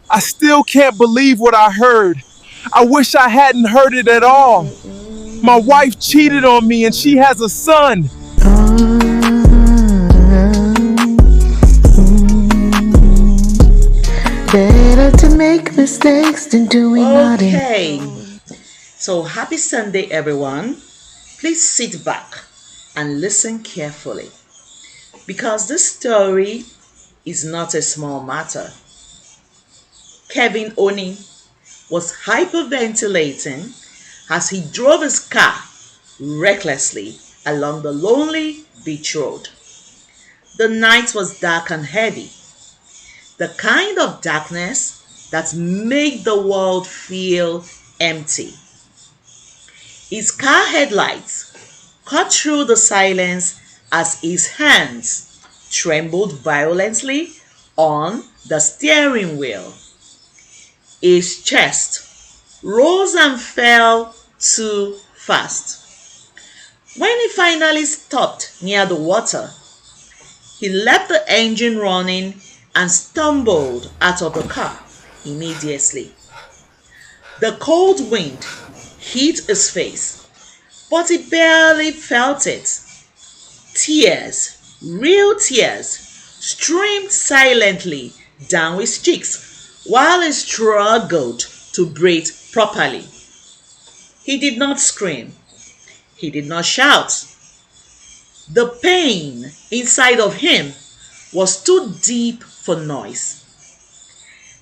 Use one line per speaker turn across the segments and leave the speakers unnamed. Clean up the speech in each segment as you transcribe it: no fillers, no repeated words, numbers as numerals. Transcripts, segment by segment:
I still can't believe what I heard. I wish I hadn't heard it at all. My wife cheated on me and she has a son.
Better to make mistakes than doing nothing.
Okay, so happy Sunday, everyone. Please sit back and listen carefully because this story is not a small matter. Kevin Oni was hyperventilating as he drove his car recklessly along the lonely beach road. The night was dark and heavy, the kind of darkness that made the world feel empty. His car headlights cut through the silence as his hands trembled violently on the steering wheel. His chest rose and fell too fast. When he finally stopped near the water, he left the engine running and stumbled out of the car immediately. The cold wind hit his face, but he barely felt it. Tears, real tears, streamed silently down his cheeks while he struggled to breathe properly. He did not scream. He did not shout. The pain inside of him was too deep for noise.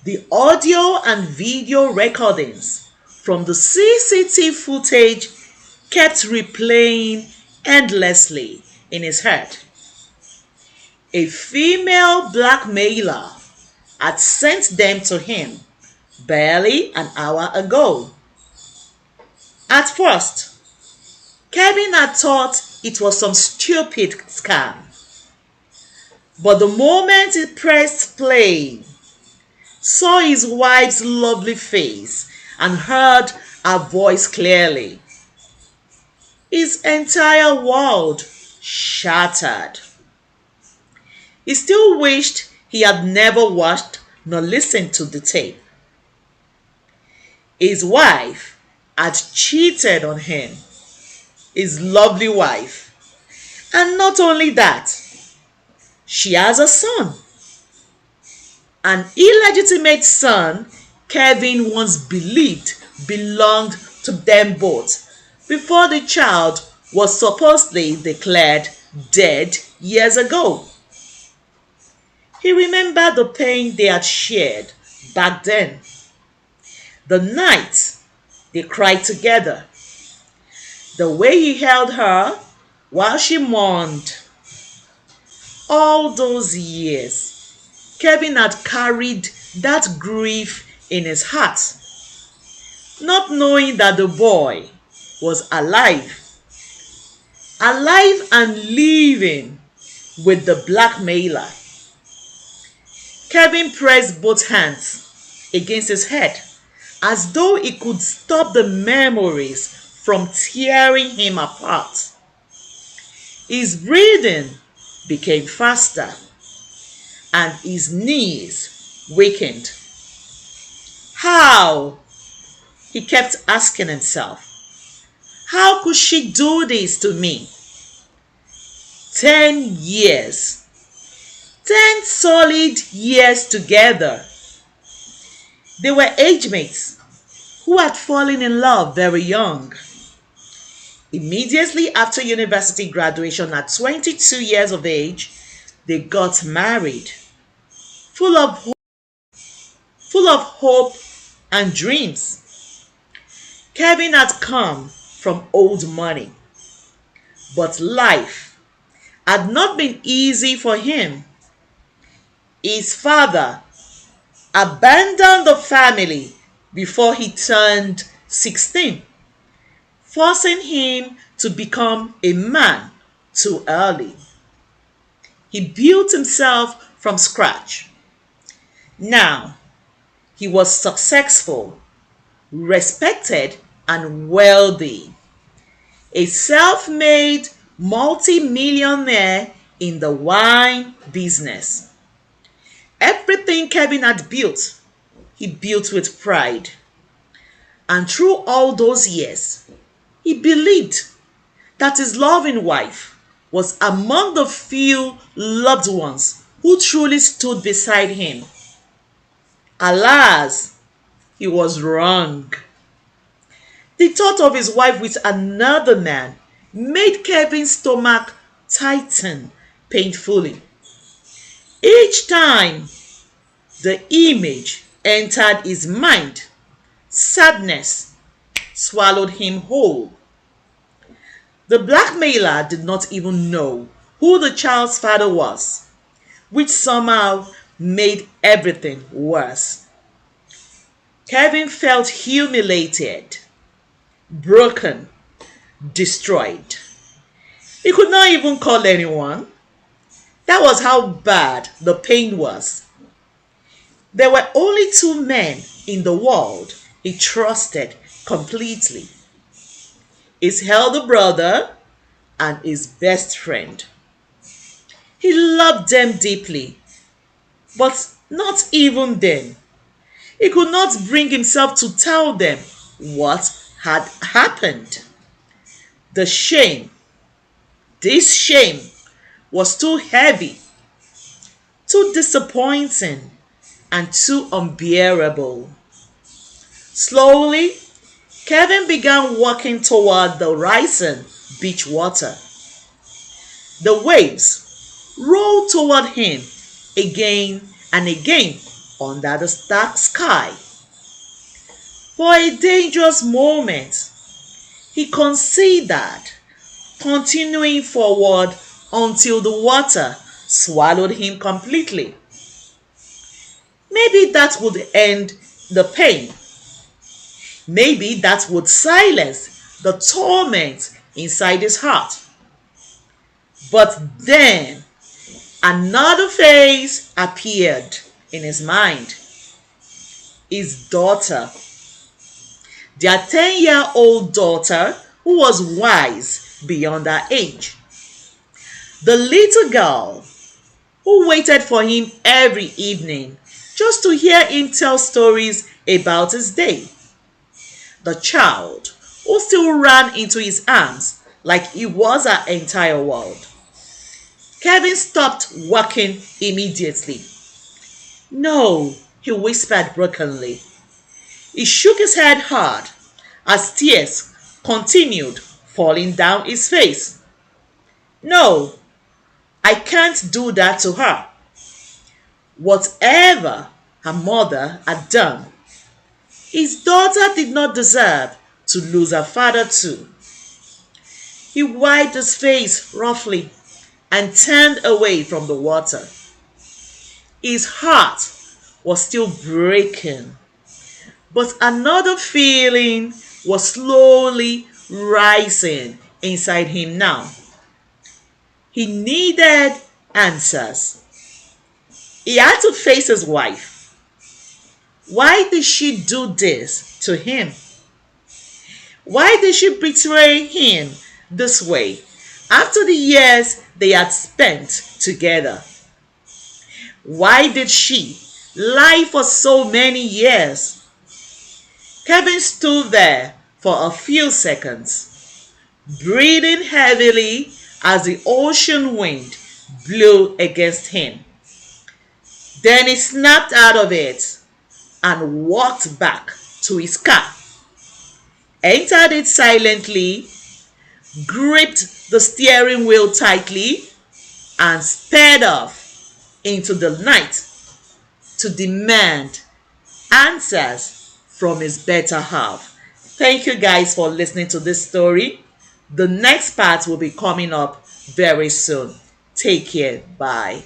The audio and video recordings from the CCTV footage kept replaying endlessly in his head. A female blackmailer had sent them to him barely an hour ago. At first, Kevin had thought it was some stupid scam. But the moment he pressed play, saw his wife's lovely face, and heard her voice clearly, his entire world shattered. He still wished he had never watched nor listened to the tape. His wife had cheated on him, his lovely wife. And not only that, she has a son. An illegitimate son Kevin once believed belonged to them both before the child was supposedly declared dead years ago. He remembered the pain they had shared back then. The night they cried together. The way he held her while she mourned. All those years, Kevin had carried that grief in his heart, not knowing that the boy was alive and living with the blackmailer. Kevin pressed both hands against his head as though he could stop the memories from tearing him apart. His breathing became faster and his knees weakened. How? He kept asking himself. How could she do this to me? 10 years. 10 solid years together. They were age mates who had fallen in love very young. Immediately after university graduation at 22 years of age, they got married, full of hope and dreams. Kevin had come from old money, but life had not been easy for him. His father abandoned the family before he turned 16, forcing him to become a man too early. He built himself from scratch. Now, he was successful, respected, and wealthy. A self-made multi-millionaire in the wine business. Everything Kevin had built, he built with pride. And through all those years, he believed that his loving wife was among the few loved ones who truly stood beside him. Alas, he was wrong. The thought of his wife with another man made Kevin's stomach tighten painfully. Each time the image entered his mind, sadness swallowed him whole. The blackmailer did not even know who the child's father was, which somehow made everything worse. Kevin felt humiliated, broken, destroyed. He could not even call anyone. That was how bad the pain was. There were only two men in the world he trusted completely: his elder brother and his best friend. He loved them deeply, but not even then. He could not bring himself to tell them what had happened. The shame, this shame, was too heavy, too disappointing, and too unbearable. Slowly, Kevin began walking toward the rising beach water. The waves rolled toward him again and again under the dark sky. For a dangerous moment, he considered continuing forward until the water swallowed him completely. Maybe that would end the pain. Maybe that would silence the torment inside his heart. But then another face appeared in his mind. His daughter, their 10-year-old daughter, who was wise beyond her age. The little girl who waited for him every evening just to hear him tell stories about his day. The child who still ran into his arms like he was her entire world. Kevin stopped walking immediately. "No," he whispered brokenly. He shook his head hard as tears continued falling down his face. "No, I can't do that to her. Whatever her mother had done, his daughter did not deserve to lose her father too." He wiped his face roughly and turned away from the water. His heart was still breaking, but another feeling was slowly rising inside him now. He needed answers. He had to face his wife. Why did she do this to him? Why did she betray him this way after the years they had spent together? Why did she lie for so many years? Kevin stood there for a few seconds, breathing heavily as the ocean wind blew against him. Then he snapped out of it and walked back to his car, entered it silently, gripped the steering wheel tightly, and sped off into the night to demand answers from his better half. Thank you guys for listening to this story. The next part will be coming up very soon. Take care. Bye.